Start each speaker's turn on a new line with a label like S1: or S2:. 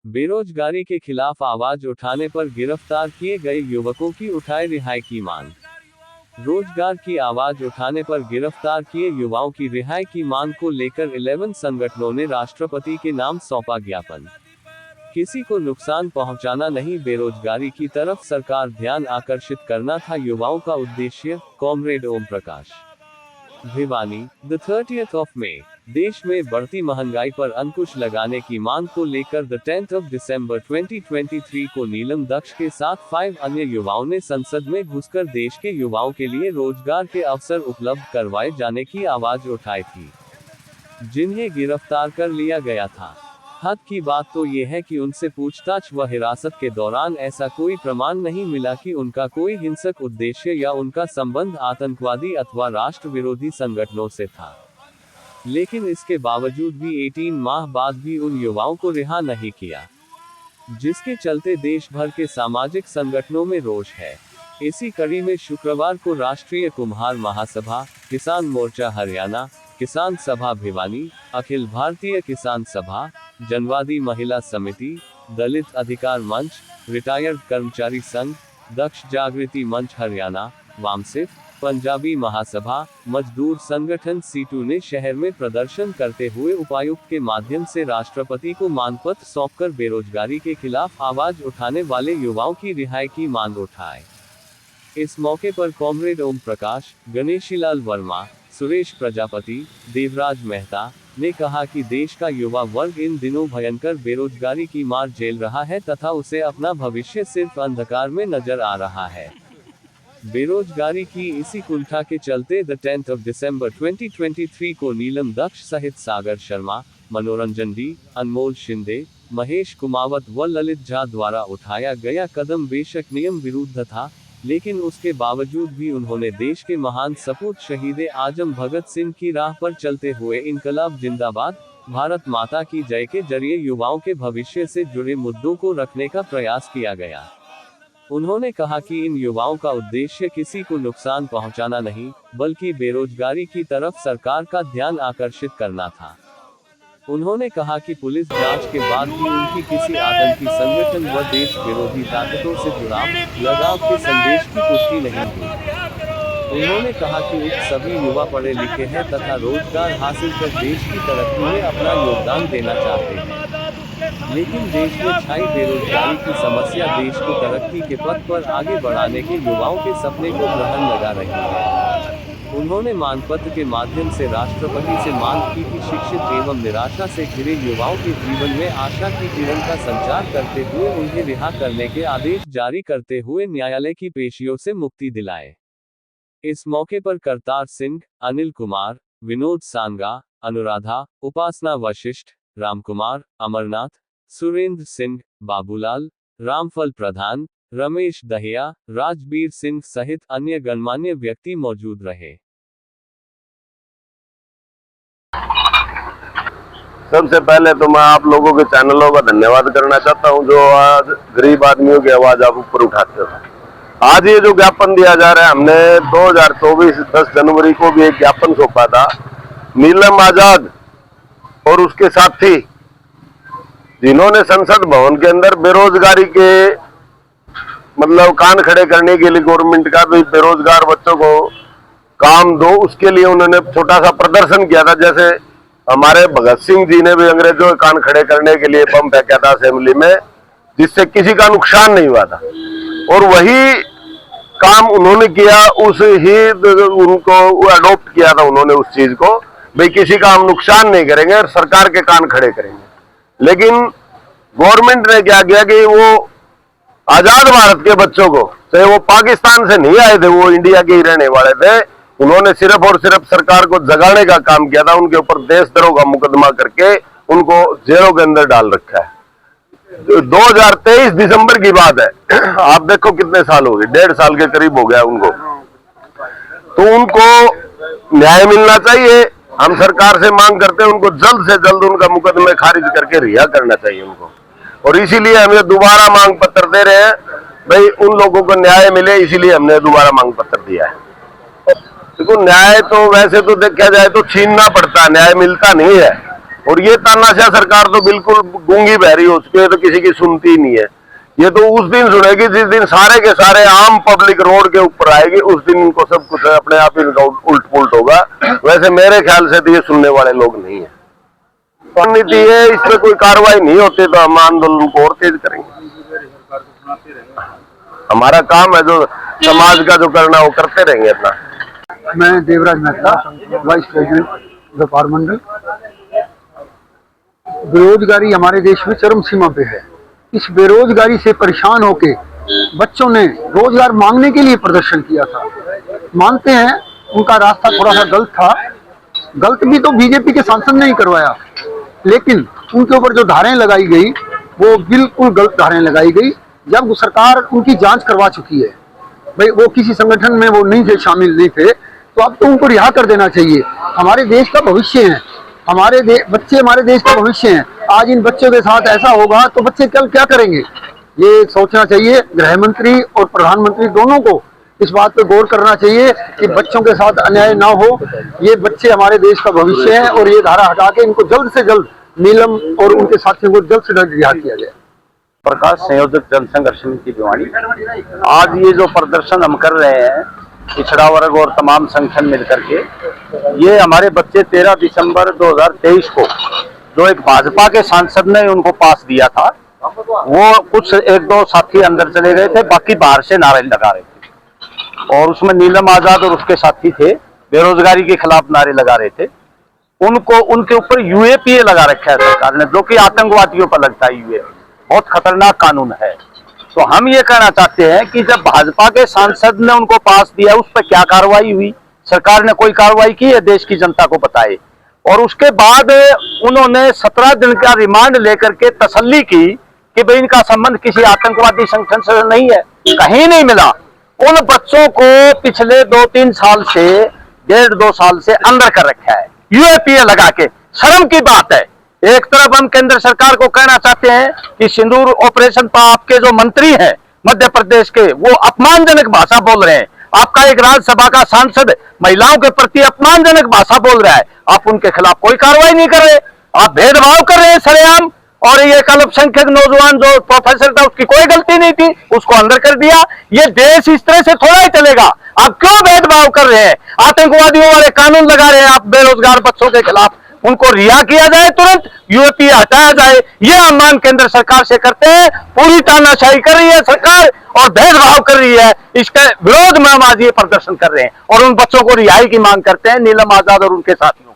S1: बेरोजगारी के खिलाफ आवाज उठाने पर गिरफ्तार किए गए युवकों की उठाए रिहाई की मांग। रोजगार की आवाज उठाने पर गिरफ्तार किए युवाओं की रिहाई की मांग को लेकर 11 संगठनों ने राष्ट्रपति के नाम सौंपा ज्ञापन। किसी को नुकसान पहुंचाना नहीं, बेरोजगारी की तरफ सरकार ध्यान आकर्षित करना था युवाओं का उद्देश्य। Comrade Om Prakash Bhiwani. The 30th of May। देश में बढ़ती महंगाई पर अंकुश लगाने की मांग को लेकर द 10th of December 2023 को नीलम दक्ष के साथ 5 अन्य युवाओं ने संसद में घुसकर देश के युवाओं के लिए रोजगार के अवसर उपलब्ध करवाए जाने की आवाज उठाई थी, जिन्हें गिरफ्तार कर लिया गया था। हद की बात तो ये है कि उनसे पूछताछ व हिरासत के दौरान ऐसा कोई प्रमाण नहीं मिला कि उनका कोई हिंसक उद्देश्य या उनका संबंध आतंकवादी अथवा राष्ट्र विरोधी संगठनों से था। लेकिन इसके बावजूद भी 18 माह बाद भी उन युवाओं को रिहा नहीं किया, जिसके चलते देश भर के सामाजिक संगठनों में रोष है। इसी कड़ी में शुक्रवार को राष्ट्रीय कुम्हार महासभा, किसान मोर्चा हरियाणा, किसान सभा भिवानी, अखिल भारतीय किसान सभा, जनवादी महिला समिति, दलित अधिकार मंच, रिटायर्ड कर्मचारी संघ, दक्ष जागृति मंच हरियाणा, वामसिफ, पंजाबी महासभा, मजदूर संगठन सीटू ने शहर में प्रदर्शन करते हुए उपायुक्त के माध्यम से राष्ट्रपति को मांगपत्र सौंपकर बेरोजगारी के खिलाफ आवाज उठाने वाले युवाओं की रिहाई की मांग उठाई। इस मौके पर कॉमरेड ओम प्रकाश, गणेशीलाल वर्मा, सुरेश प्रजापति, देवराज मेहता ने कहा कि देश का युवा वर्ग इन दिनों भयंकर बेरोजगारी की मार झेल रहा है तथा उसे अपना भविष्य सिर्फ अंधकार में नजर आ रहा है। बेरोजगारी की इसी कुंठा के चलते द 10th of December 2023 को नीलम दक्ष सहित सागर शर्मा, मनोरंजन डी, अनमोल शिंदे, महेश कुमावत व ललित झा द्वारा उठाया गया कदम बेशक नियम विरुद्ध था, लेकिन उसके बावजूद भी उन्होंने देश के महान सपूत शहीद आजम भगत सिंह की राह पर चलते हुए इनकलाब जिंदाबाद, भारत माता की जय के जरिए युवाओं के भविष्य से जुड़े मुद्दों को रखने का प्रयास किया गया। उन्होंने कहा कि इन युवाओं का उद्देश्य किसी को नुकसान पहुंचाना नहीं, बल्कि बेरोजगारी की तरफ सरकार का ध्यान आकर्षित करना था। उन्होंने कहा कि पुलिस जांच के बाद भी उनकी किसी आतंकी संगठन व देश विरोधी ताकतों से जुड़ाव, लगाव के संदेश की पुष्टि नहीं हुई। उन्होंने कहा कि उक्त सभी युवा पढ़े लिखे हैं तथा रोजगार हासिल कर देश की तरक्की में अपना योगदान देना चाहते हैं, लेकिन देश में छाई बेरोजगारी की समस्या देश को तरक्की के पथ पर आगे बढ़ाने के युवाओं के सपने को ग्रहण लगा रही है। उन्होंने मांगपत्र के माध्यम से राष्ट्रपति से मांग की कि शिक्षित एवं निराशा से घिरे युवाओं के जीवन में आशा की किरण का संचार करते हुए उन्हें रिहा करने के आदेश जारी करते हुए न्यायालय की पेशियों से मुक्ति दिलाए। इस मौके पर करतार सिंह, अनिल कुमार, विनोद सांगा, अनुराधा, उपासना वशिष्ठ, रामकुमार, अमरनाथ, सुरेंद्र सिंह, बाबूलाल, रामफल प्रधान, रमेश दहिया, राजबीर सिंह सहित अन्य गणमान्य व्यक्ति मौजूद रहे।
S2: सबसे पहले तो मैं आप लोगों के चैनलों का धन्यवाद करना चाहता हूं, जो आज गरीब आदमियों की आवाज आप ऊपर उठाते हो। आज ये जो ज्ञापन दिया जा रहा है, हमने 2024 10 जनवरी को भी एक ज्ञापन सौंपा था। नीलम आजाद और उसके साथी, जिन्होंने संसद भवन के अंदर बेरोजगारी के मतलब कान खड़े करने के लिए गवर्नमेंट का भी बेरोजगार बच्चों को काम दो, उसके लिए उन्होंने छोटा सा प्रदर्शन किया था। जैसे हमारे भगत सिंह जी ने भी अंग्रेजों के कान खड़े करने के लिए बम फेंका था असेंबली में, जिससे किसी का नुकसान नहीं हुआ था, और वही काम उन्होंने किया, उस ही उनको अडॉप्ट किया था उन्होंने उस चीज को, भाई किसी का हम नुकसान नहीं करेंगे और सरकार के कान खड़े करेंगे। लेकिन गवर्नमेंट ने क्या किया कि वो आजाद भारत के बच्चों को, चाहे वो पाकिस्तान से नहीं आए थे, वो इंडिया के ही रहने वाले थे, उन्होंने सिर्फ और सिर्फ सरकार को जगाने का काम किया था। उनके ऊपर देशद्रोह का मुकदमा करके उनको जेलों के अंदर डाल रखा है। 2023 दिसंबर की बात है, आप देखो कितने साल हो गए, 1.5 साल के करीब हो गया उनको। तो उनको न्याय मिलना चाहिए। हम सरकार से मांग करते हैं उनको जल्द से जल्द उनका मुकदमे खारिज करके रिहा करना चाहिए उनको, और इसीलिए हमें दोबारा मांग पत्र दे रहे हैं, भाई उन लोगों को न्याय मिले, इसीलिए हमने दोबारा मांग पत्र दिया है। देखो न्याय तो वैसे तो देखा जाए तो छीनना पड़ता है, न्याय मिलता नहीं है। और ये तानाशाह सरकार तो बिल्कुल गूंगी बहरी हो चुकी है, तो किसी की सुनती ही नहीं है। ये तो उस दिन सुनेगी जिस दिन सारे के सारे आम पब्लिक रोड के ऊपर आएगी, उस दिन इनको सब कुछ अपने आप इनका उल्ट पुल्ट होगा। वैसे मेरे ख्याल से तो ये सुनने वाले लोग नहीं है। नीति है, इस पर कोई कार्रवाई नहीं होती तो हम आंदोलन को और तेज करेंगे। हमारा काम है जो समाज का जो करना वो करते रहेंगे अपना।
S3: मैं देवराज मेहता, वाइस प्रेसिडेंट व्यापार मंडल। बेरोजगारी हमारे देश में चरम सीमा पे है। इस बेरोजगारी से परेशान होके बच्चों ने रोजगार मांगने के लिए प्रदर्शन किया था। मानते हैं उनका रास्ता थोड़ा सा गलत था, गलत भी तो बीजेपी के सांसद ने ही करवाया, लेकिन उनके ऊपर जो धाराएं लगाई गई वो बिल्कुल गलत धाराएं लगाई गई। जब सरकार उनकी जांच करवा चुकी है, भाई वो किसी संगठन में वो नहीं थे, शामिल नहीं थे, तो अब तो उनको रिहा कर देना चाहिए। हमारे देश का भविष्य है, बच्चे हमारे देश का भविष्य हैं। आज इन बच्चों के साथ ऐसा होगा तो बच्चे कल क्या करेंगे, ये सोचना चाहिए। गृह मंत्री और प्रधानमंत्री दोनों को इस बात पे गौर करना चाहिए कि बच्चों के साथ अन्याय ना हो। ये बच्चे हमारे देश का भविष्य है और ये धारा हटा के इनको जल्द से जल्द नीलम और उनके साथियों को जल्द से जल्द रिहा किया जाए।
S4: प्रकाश, संयोजक जन संघर्ष समिति भिवाड़ी। आज ये जो प्रदर्शन हम कर रहे हैं पिछड़ा वर्ग और तमाम संगठन मिलकर के, ये हमारे बच्चे 13 दिसंबर 2023 को जो एक भाजपा के सांसद ने उनको पास दिया था, वो कुछ एक दो साथी अंदर चले गए थे, बाकी बाहर से नारे लगा रहे थे। और उसमें नीलम आजाद और उसके साथी थे, बेरोजगारी के खिलाफ नारे लगा रहे थे। उनको उनके ऊपर यूएपीए लगा रखा है सरकार ने, जो कि आतंकवादियों पर लगता है। यूएपीए बहुत खतरनाक कानून है। तो हम ये कहना चाहते हैं कि जब भाजपा के सांसद ने उनको पास दिया, उस पर क्या कार्रवाई हुई? सरकार ने कोई कार्रवाई की है? देश की जनता को बताए। और उसके बाद उन्होंने 17 दिन का रिमांड लेकर के तसल्ली की कि भाई इनका संबंध किसी आतंकवादी संगठन से नहीं है। कहीं नहीं मिला। उन बच्चों को पिछले 2-3 साल से, 1.5-2 साल से अंदर कर रखा है यूएपीए लगा के। शर्म की बात है। एक तरफ हम केंद्र सरकार को कहना चाहते हैं कि सिंदूर ऑपरेशन पर आपके जो मंत्री हैं मध्य प्रदेश के, वो अपमानजनक भाषा बोल रहे हैं। आपका एक राज्यसभा का सांसद महिलाओं के प्रति अपमानजनक भाषा बोल रहा है, आप उनके खिलाफ कोई कार्रवाई नहीं कर रहे, आप भेदभाव कर रहे हैं सरेआम। और ये एक अल्पसंख्यक नौजवान जो प्रोफेसर था, उसकी कोई गलती नहीं थी, उसको अंदर कर दिया। ये देश इस तरह से थोड़ा ही चलेगा। आप क्यों भेदभाव कर रहे हैं? आतंकवादियों वाले कानून लगा रहे हैं आप बेरोजगार बच्चों के खिलाफ। उनको रिहा किया जाए, तुरंत यूएपीए हटाया जाए। ये हम मांग केंद्र सरकार से करते हैं। पूरी तानाशाही कर रही है सरकार और भेदभाव कर रही है। इसके विरोध में हम आज ये प्रदर्शन कर रहे हैं और उन बच्चों को रिहाई की मांग करते हैं, नीलम आजाद और उनके साथियों।